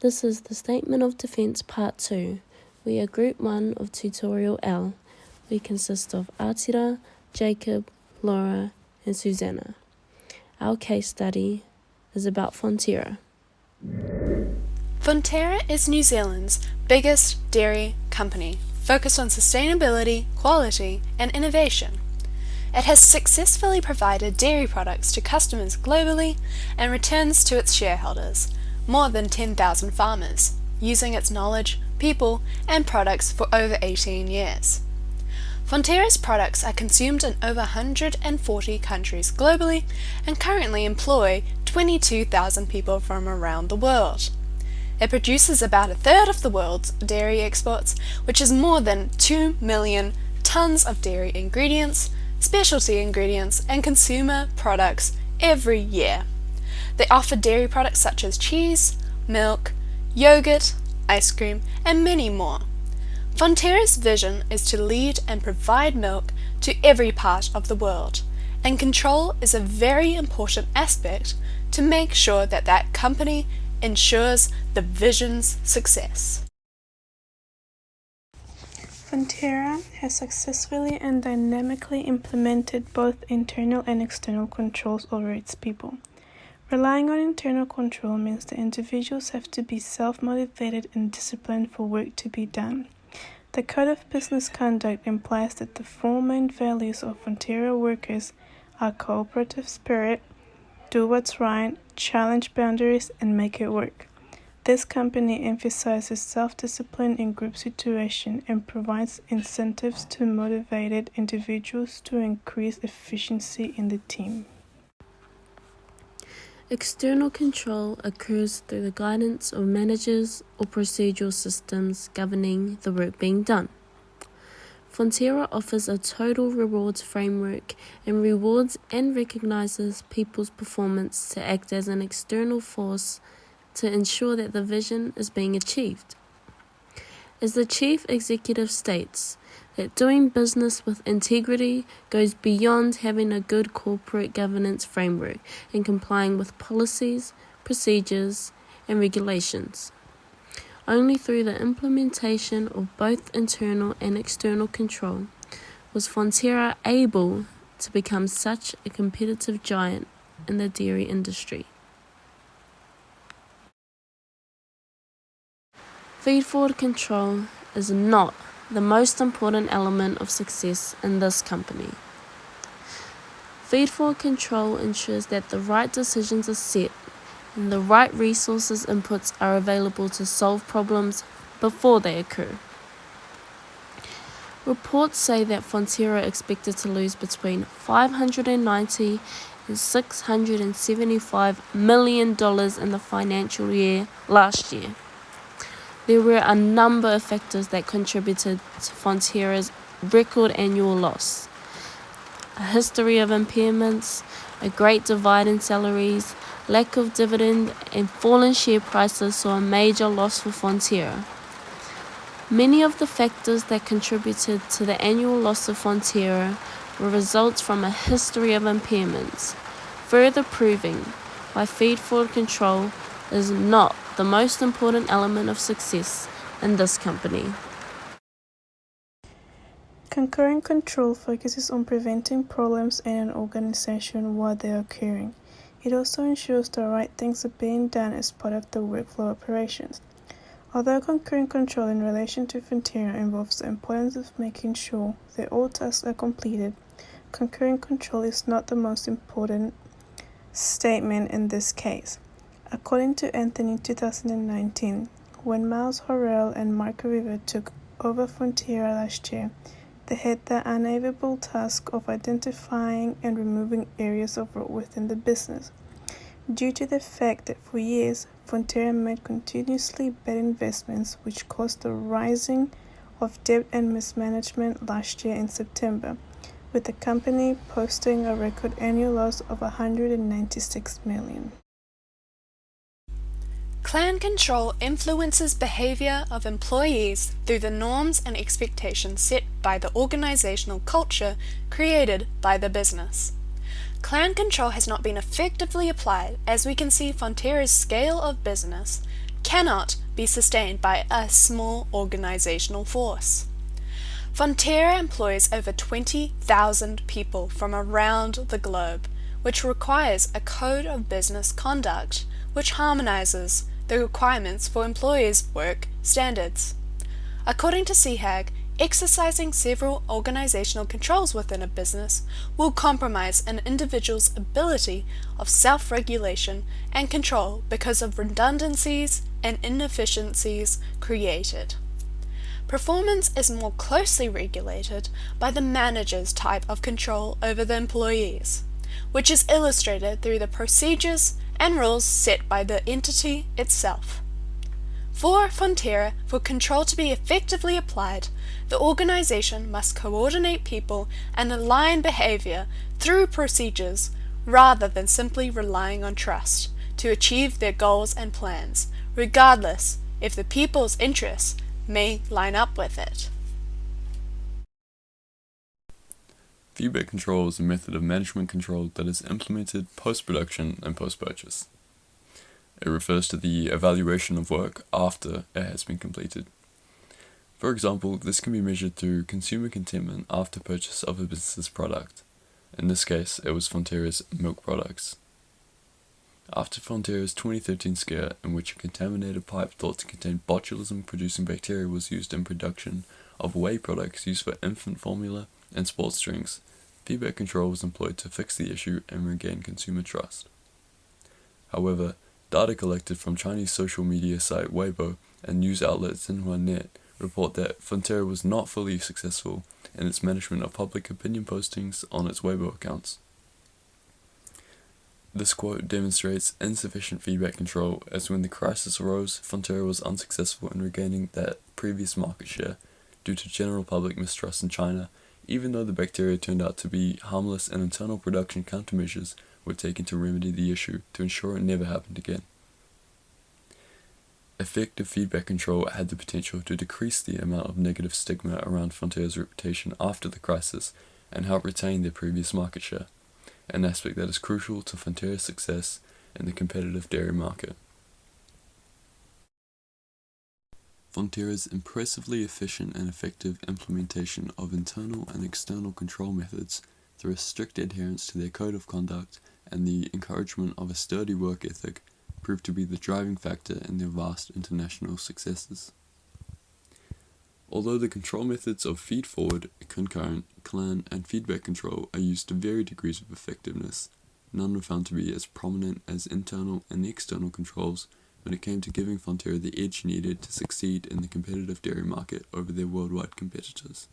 This is the Statement of Defense Part 2. We are Group 1 of Tutorial L. We consist of Atira, Jacob, Laura, and Susanna. Our case study is about Fonterra. Fonterra is New Zealand's biggest dairy company, focused on sustainability, quality, and innovation. It has successfully provided dairy products to customers globally and returns to its shareholders, more than 10,000 farmers, using its knowledge, people, and products for over 18 years. Fonterra's products are consumed in over 140 countries globally and currently employ 22,000 people from around the world. It produces about a third of the world's dairy exports, which is more than 2 million tons of dairy ingredients, specialty ingredients, and consumer products every year. They offer dairy products such as cheese, milk, yogurt, ice cream, and many more. Fonterra's vision is to lead and provide milk to every part of the world, and control is a very important aspect to make sure that that company ensures the vision's success. Fonterra has successfully and dynamically implemented both internal and external controls over its people. Relying on internal control means that individuals have to be self-motivated and disciplined for work to be done. The Code of Business Conduct implies that the four main values of Fonterra workers are cooperative spirit, do what's right, challenge boundaries, and make it work. This company emphasizes self-discipline in group situations and provides incentives to motivated individuals to increase efficiency in the team. External control occurs through the guidance of managers or procedural systems governing the work being done. Fonterra offers a total rewards framework and rewards and recognizes people's performance to act as an external force to ensure that the vision is being achieved. As the chief executive states, that doing business with integrity goes beyond having a good corporate governance framework and complying with policies, procedures, and regulations. Only through the implementation of both internal and external control was Fonterra able to become such a competitive giant in the dairy industry. Feed-forward control is not the most important element of success in this company. Feed-forward control ensures that the right decisions are set and the right resources inputs are available to solve problems before they occur. Reports say that Fonterra expected to lose between $590 and $675 million in the financial year last year. There were a number of factors that contributed to Fonterra's record annual loss. A history of impairments, a great divide in salaries, lack of dividend, and fallen share prices saw a major loss for Fonterra. Many of the factors that contributed to the annual loss of Fonterra were results from a history of impairments, further proving why feed-forward control is not the most important element of success in this company. Concurrent control focuses on preventing problems in an organization while they are occurring. It also ensures the right things are being done as part of the workflow operations. Although concurrent control in relation to Fonterra involves the importance of making sure that all tasks are completed, concurrent control is not the most important statement in this case. According to Anthony in 2019, when Miles Horrell and Marco River took over Fonterra last year, they had the unenviable task of identifying and removing areas of rot within the business. Due to the fact that for years, Fonterra made continuously bad investments which caused the rising of debt and mismanagement last year in September, with the company posting a record annual loss of $196 million. Clan control influences behavior of employees through the norms and expectations set by the organizational culture created by the business. Clan control has not been effectively applied, as we can see Fonterra's scale of business cannot be sustained by a small organizational force. Fonterra employs over 20,000 people from around the globe, which requires a code of business conduct which harmonizes the requirements for employees' work standards. According to CHAG, exercising several organizational controls within a business will compromise an individual's ability of self-regulation and control because of redundancies and inefficiencies created. Performance is more closely regulated by the manager's type of control over the employees, which is illustrated through the procedures and rules set by the entity itself. For Fonterra, for control to be effectively applied, the organization must coordinate people and align behavior through procedures rather than simply relying on trust to achieve their goals and plans, regardless if the people's interests may line up with it. Feedback control is a method of management control that is implemented post-production and post-purchase. It refers to the evaluation of work after it has been completed. For example, this can be measured through consumer contentment after purchase of a business's product. In this case, it was Fonterra's milk products. After Fonterra's 2013 scare, in which a contaminated pipe thought to contain botulism-producing bacteria was used in production of whey products used for infant formula and sports drinks, feedback control was employed to fix the issue and regain consumer trust. However, data collected from Chinese social media site Weibo and news outlet Xinhua.net report that Fonterra was not fully successful in its management of public opinion postings on its Weibo accounts. This quote demonstrates insufficient feedback control, as when the crisis arose, Fonterra was unsuccessful in regaining that previous market share due to general public mistrust in China, even though the bacteria turned out to be harmless and internal production countermeasures were taken to remedy the issue to ensure it never happened again. Effective feedback control had the potential to decrease the amount of negative stigma around Fonterra's reputation after the crisis and help retain their previous market share, an aspect that is crucial to Fonterra's success in the competitive dairy market. Fonterra's impressively efficient and effective implementation of internal and external control methods through a strict adherence to their code of conduct and the encouragement of a sturdy work ethic proved to be the driving factor in their vast international successes. Although the control methods of feed-forward, concurrent, clan, and feedback control are used to varied degrees of effectiveness, none were found to be as prominent as internal and external controls when it came to giving Fonterra the edge needed to succeed in the competitive dairy market over their worldwide competitors.